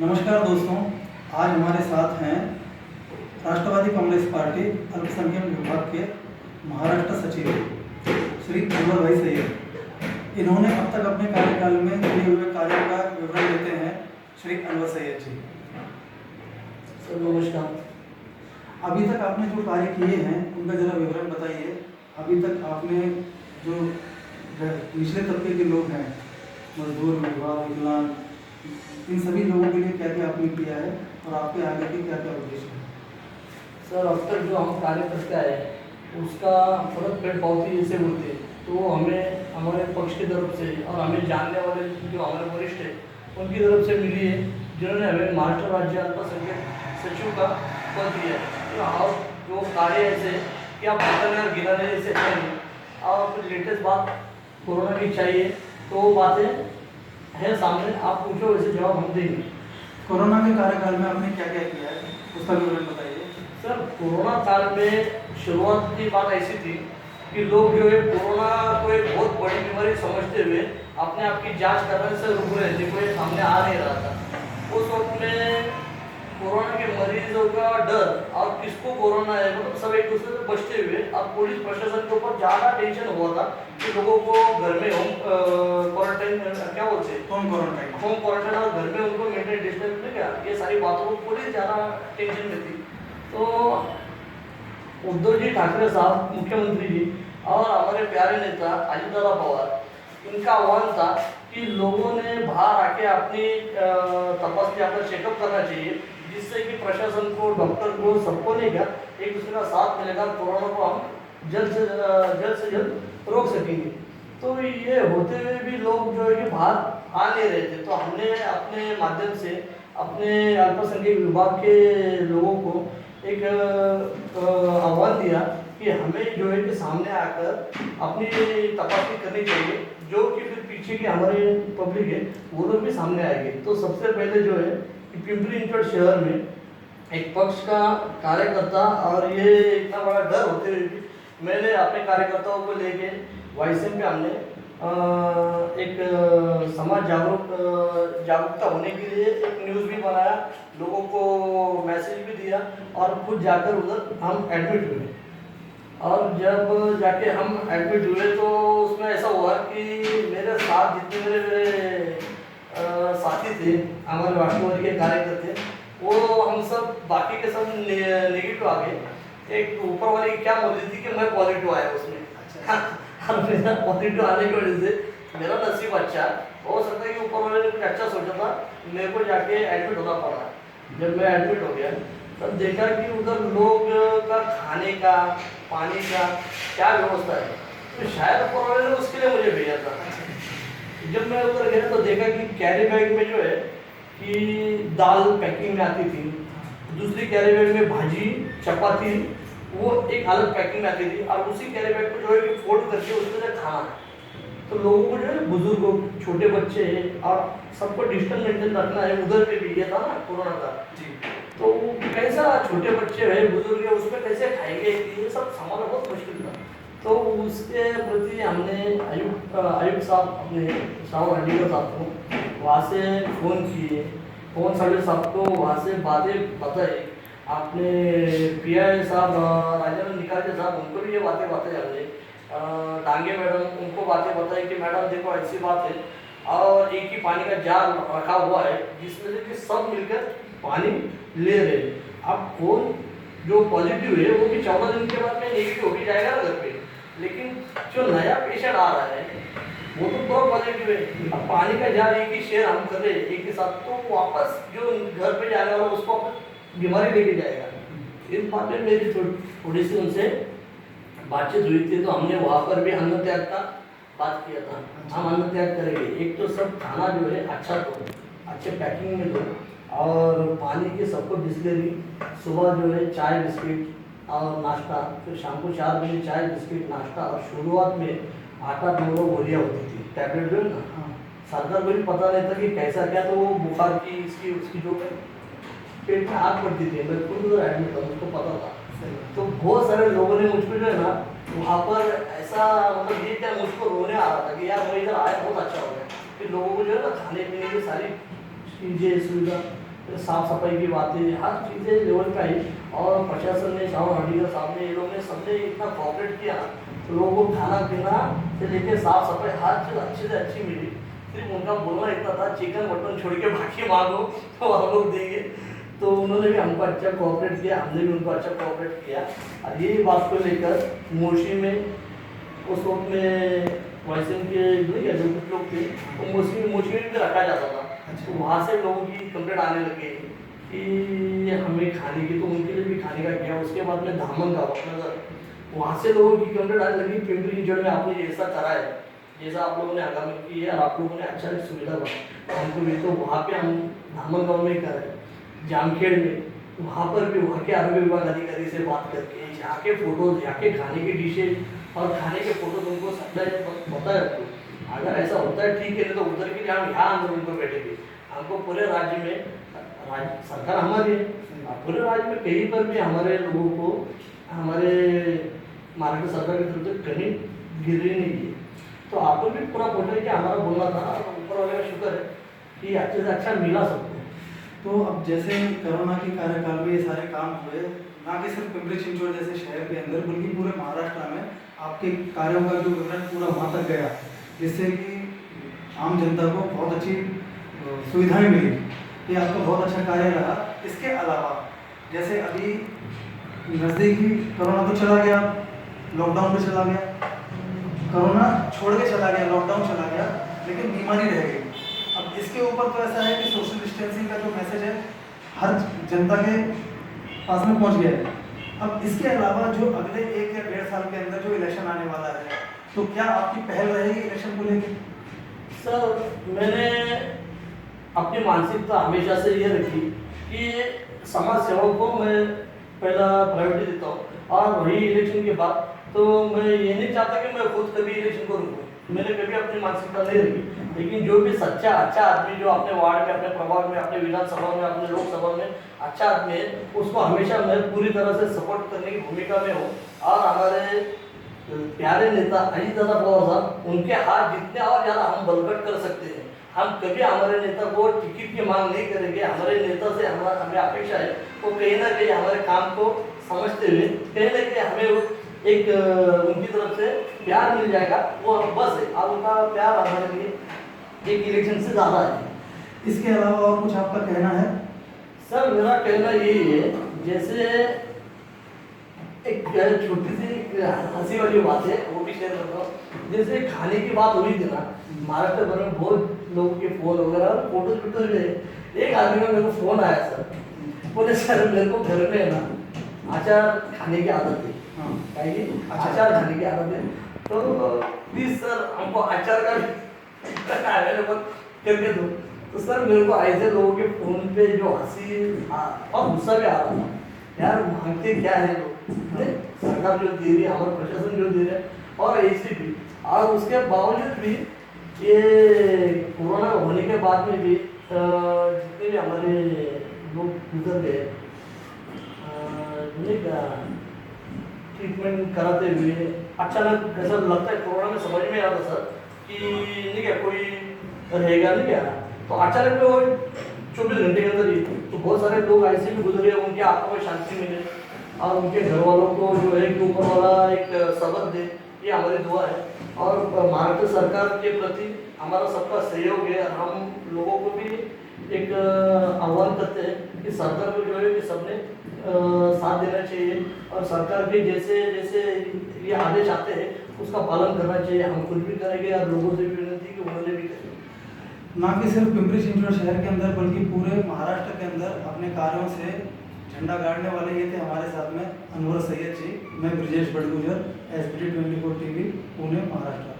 नमस्कार दोस्तों, आज हमारे साथ हैं राष्ट्रवादी कांग्रेस पार्टी अल्पसंख्यक विभाग के महाराष्ट्र सचिव श्री अनवर भाई सैयद। इन्होंने अब तक अपने कार्यकाल में किए हुए कार्यों का विवरण देते हैं श्री अनवर सैयद जी। सर नमस्कार। अभी तक आपने जो कार्य किए हैं उनका जरा विवरण बताइए। अभी तक आपने जो निचले तबके के लोग हैं, मजदूर, विधवा, विकलांग, इन सभी लोगों के लिए क्या क्या आपने किया है और आपके आगे के क्या क्या उद्देश्य हैं? सर अब तक जो हम कार्य करते आए उसका फर्क पेड़ पावती जैसे बोलते हैं तो हमें हमारे पक्ष की तरफ से और हमें जानने वाले जो हमारे वरिष्ठ हैं उनकी तरफ से मिली है, जिन्होंने हमें महाराष्ट्र राज्य अल्पसंख्यक सचिव का पद दिया है। तो आप जो कार्य ऐसे कि आप बताने और गिनाने जैसे है नहीं, और कुछ लेटेस्ट बात कोरोना की चाहिए तो वो बातें है सामने, आप पूछो वैसे जवाब हम देंगे। कोरोना के कार्यकाल में आपने क्या क्या किया है उसका विवरण बताइए। सर कोरोना काल में शुरुआत की बात ऐसी थी कि लोग जो है कोरोना को एक बहुत बड़ी बीमारी समझते हुए अपने आप की जांच करने से रुक रहे थे, कोई सामने आ नहीं रहा था। उस वक्त में कोरोना के मरीजों का डर और किसको कोरोना है मतलब सब एक दूसरे से बचते हुए अब पुलिस प्रशासन के ऊपर ज़्यादा टेंशन हुआ था कि लोगों को घर में होम क्वारंटाइन क्या बोलते हैं होम क्वारंटाइन और घर में उनको मेंटेन डिस्टेंस में क्या ये सारी बातों को पुलिस ज़्यादा टेंशन में थी। तो उद्धव जी ठाकरे साहब मुख्यमंत्री जी और हमारे प्यारे नेता अजितदादा पवार इनका आह्वान था कि लोगों ने बाहर आके अपनी तपासनी अपना चेकअप करना चाहिए, जिससे कि प्रशासन को, डॉक्टर को, सबको नहीं क्या एक दूसरे का साथ मिलेगा, कोरोना को हम जल्द से जल्द रोक सकेंगे। तो ये होते हुए भी लोग जो है कि बाहर आ नहीं रहे थे, तो हमने अपने माध्यम से अपने अल्पसंख्यक विभाग के लोगों को एक आह्वान दिया कि हमें जो है कि सामने आकर अपनी तपासनी करनी चाहिए, जो कि फिर पीछे के हमारे पब्लिक है वो लोग भी सामने आएंगे। तो सबसे पहले जो है कि पिंपरी चिंचवड शहर में एक पक्ष का कार्यकर्ता और ये इतना बड़ा डर होते हुए भी मैंने अपने कार्यकर्ताओं को लेके वाईसीएम पे हमने एक समाज जागरूकता होने के लिए एक न्यूज़ भी बनाया, लोगों को मैसेज भी दिया और खुद जाकर उधर हम एडमिट हुए। और जब जाके हम एडमिट हुए तो उसमें ऐसा हुआ कि मेरे साथ जितने मेरे साथी थे हमारे राष्ट्रवादी के कार्यकर्ते, वो हम सब बाकी के सब नेगेटिव आ गए। एक ऊपर वाले की क्या बोल रही थी कि मैं पॉजिटिव आया उसमें। और मेरा पॉजिटिव आने की वजह से मेरा नसीब अच्छा हो सकता है कि ऊपर वाले ने कुछ अच्छा सोचा था, मेरे को जाके एडमिट होना पड़ा। जब मैं एडमिट हो गया तब देखा कि उधर लोग का खाने का, पानी का क्या व्यवस्था है, तो शायद ऊपर वाले ने उसके लिए मुझे भेजा था। जब मैं उधर गया तो देखा कि कैरी बैग में जो है कि दाल पैकिंग में आती थी, दूसरी कैरी बैग में भाजी चपाती वो एक अलग पैकिंग में आती थी, और उसी कैरी बैग को जो है कि फोल्ड करके उसमें से खाना है। तो लोगों को जो है बुजुर्गों, छोटे बच्चे और सबको डिस्टेंस मेंटेन रखना है। उधर पे भी ये था ना कोरोना का जी, तो कैसा छोटे बच्चे है, बुजुर्ग है, उसमें कैसे खाएंगे, ये सब संभालना बहुत मुश्किल था। तो उसके प्रति हमने आयुक्त साहब अपने साहब हंडीकर साहब को वहाँ से फ़ोन किए, फ़ोन साहब को वहाँ से बातें बताई। आपने पीआई साहब राजेंद्र निकाले साहब उनको भी ये बातें हमने डांगे मैडम उनको बातें बताई कि मैडम देखो ऐसी बात है, और एक ही पानी का जार रखा हुआ है जिसमें से कि सब मिलकर पानी ले रहे। अब कौन जो पॉजिटिव है वो भी 14 दिन के बाद में नेगेटिव हो भी जाएगा ना घर पे, लेकिन जो नया पेशेंट आ रहा है वो तो बहुत पॉजिटिव है। अब पानी का जार एक ही शेयर हम कर रहे हैं एक ही साथ, तो वापस जो घर पे जाने वाला उसको बीमारी लेके जाएगा। इस बात में मेरी थोड़ी सी उनसे बातचीत हुई थी, तो हमने वहाँ पर भी अन्न त्याग का बात किया था। हम अन्न त्याग करेंगे, एक तो सब खाना जो है अच्छा दो, अच्छे पैकिंग में दो, और पानी की सबको बिस्लरी, सुबह जो है चाय बिस्किट और नाश्ता, फिर शाम को 4 बजे चाय बिस्किट नाश्ता, और शुरुआत में 8-9 गोलियाँ होती थी टैबलेट जो है ना। सरकार को भी पता नहीं था कि कैसा क्या, तो वो बुखार की इसकी उसकी जो पेट में आग पड़ती थी, मैं खुद उधर एडमिट था, मुझको पता था। तो बहुत सारे लोगों ने मुझको जो है ना वहाँ पर ऐसा मतलब ये क्या मुझको रोने आ रहा था कि यार मैं इधर आया बहुत अच्छा हो गया, कि लोगों को जो है ना खाने पीने की सारी चीज़ें सुविधा साफ सफाई की बातें, हर चीज़ें लेवल पे आई। और प्रशासन ने, शाहू हडीकर साहब ने, ये लोग ने, सबने इतना कोऑपरेट किया, तो लोगों को खाना पीना से लेके साफ सफाई हर चीज़ अच्छी से अच्छी मिली। सिर्फ उनका बोलना इतना था, चिकन मटन छोड़ के बाकी मांगो तो हम लोग देंगे। तो उन्होंने भी हमको अच्छा कोऑपरेट किया, हमने भी उनको अच्छा कोऑपरेट किया। और यही बात को लेकर मोशी में उस वक्त में वाइसन के नहीं है जो कुछ लोग थे, तो मोशी में भी रखा जाता था। तो वहाँ से लोगों की कंप्लेंट आने लगी कि हमें खाने की, तो उनके लिए भी खाने का किया। उसके बाद में धामन का अपना, वहाँ से लोगों की कंप्लेंट आने लगी पिंपरी चिंचवड में आपने जैसा करा है, जैसा आप लोगों ने आगामी की है, आप लोगों ने अच्छा एक सुविधा बना हमको भी, तो वहाँ पे हम धामन गाँव में करें, जामखेड़ में, वहाँ पर भी वहाँ के आरोग्य विभाग अधिकारी से बात करके यहाँ के फोटोज, यहाँ के खाने की डिशेज और खाने के फोटोज उनको सप्लाई बताया। तो अगर ऐसा होता है ठीक है, नहीं तो उधर के लिए हम यहाँ आंदोलन पर बैठेंगे। हमको पूरे राज्य में, सरकार हमारी है, पूरे राज्य में कहीं पर भी हमारे लोगों को, हमारे महाराष्ट्र सरकार की तरफ से कहीं गिरी नहीं है। तो आपको भी पूरा बोले कि हमारा बोलना था, ऊपर वाले का शुक्र है कि अच्छे से अच्छा मिला सबको। तो अब जैसे कोरोना के कार्यकाल में ये सारे काम हुए, ना कि सिर्फ पिंपरी चिंचवड जैसे शहर के अंदर, बल्कि पूरे महाराष्ट्र में आपके कार्यों का जो विवरण पूरा वहाँ तक गया, जिससे कि आम जनता को बहुत अच्छी सुविधाएं मिली। ये आपका बहुत अच्छा कार्य रहा। इसके अलावा जैसे अभी नज़दीकी कोरोना तो चला गया, लॉकडाउन भी चला गया, कोरोना छोड़ के चला गया, लॉकडाउन चला गया, लेकिन बीमारी रह गई। अब इसके ऊपर तो ऐसा है कि सोशल डिस्टेंसिंग का जो मैसेज है हर जनता के पास में पहुंच गया है। अब इसके अलावा जो अगले 1 या 1.5 साल के अंदर जो इलेक्शन आने वाला है, तो क्या आपकी पहल रहेगी इलेक्शन को लेकर? सर, मैंने अपनी मानसिकता हमेशा से ये रखी कि समाज सेवा को मैं पहला प्रायोरिटी देता हूँ, और वही इलेक्शन के बाद तो मैं ये नहीं चाहता कि मैं खुद कभी इलेक्शन को रुकूँ। मैंने कभी अपनी मानसिकता नहीं रखी, लेकिन जो भी सच्चा अच्छा आदमी जो अपने वार्ड में, अपने प्रभाग में, अपने विधानसभा में, अपने लोकसभा में अच्छा आदमी है, उसको हमेशा मैं पूरी तरह से सपोर्ट करने की भूमिका में हूँ। और हमारे प्यारे नेता अजीत दादा पवार साहब, उनके हाथ जितने और ज़्यादा हम बलगट कर सकते हैं, हम कभी हमारे नेता को टिकट की मांग नहीं करेंगे। हमारे नेता से हमें अपेक्षा है वो कहीं ना कहीं हमारे काम को समझते हुए कहीं ना कहीं हमें एक उनकी तरफ से प्यार मिल जाएगा, वो बस है। और उनका प्यार हमारे लिए एक इलेक्शन से ज़्यादा है। इसके अलावा और कुछ आपका कहना है? सर, मेरा कहना यही है, जैसे एक छोटी सी हंसी वाली बात है, वो भी शेयर करता हूँ। जैसे खाने की बात हुई थी ना, महाराष्ट्र भर में बहुत लोगों के फोन वगैरह फोटोज भी है। एक आदमी का मेरे को फोन आया सर, बोले सर मेरे को घर में है ना अचार खाने की आदत है, अचार खाने की आदत है, तो प्लीज सर हमको अचार का अवेलेबल करके दो। तो सर मेरे को ऐसे लोगों के फोन पे जो हंसी और गुस्सा भी आ रहा था, यार मांगते क्या है लोग, सरकार जो दे रही है, हमारा प्रशासन जो दे रहा है, और ऐसे भी। और उसके बावजूद भी ये कोरोना होने के बाद में भी जितने भी हमारे लोग गुजर गए, ट्रीटमेंट कराते हुए अचानक ऐसा लगता है, कोरोना में समझ में आता सर कि नहीं क्या कोई रहेगा नहीं क्या, तो अचानक वो 24 घंटे के अंदर ही तो बहुत सारे लोग ऐसे भी गुजरे, उनके आत्मा में शांति मिले और उनके घर वालों को जो है कि ऊपर वाला एक सबक दे, ये हमारी दुआ है। और महाराष्ट्र सरकार के प्रति हमारा सबका सहयोग है। हम लोगों को भी एक आह्वान करते हैं कि सरकार को जो है कि सबने साथ देना चाहिए, और सरकार के जैसे जैसे ये आदेश आते हैं उसका पालन करना चाहिए। हम खुद भी करेंगे और लोगों से भी विनती कि उन्होंने भी करें। ना कि सिर्फ पिंपरी चिंचवड शहर के अंदर, बल्कि पूरे महाराष्ट्र के अंदर अपने कार्यों से झंडा गाड़ने वाले ये थे हमारे साथ में अनवर सैयद जी। मैं ब्रजेश बड़गुजर, SBT 24 TV, पुणे, महाराष्ट्र।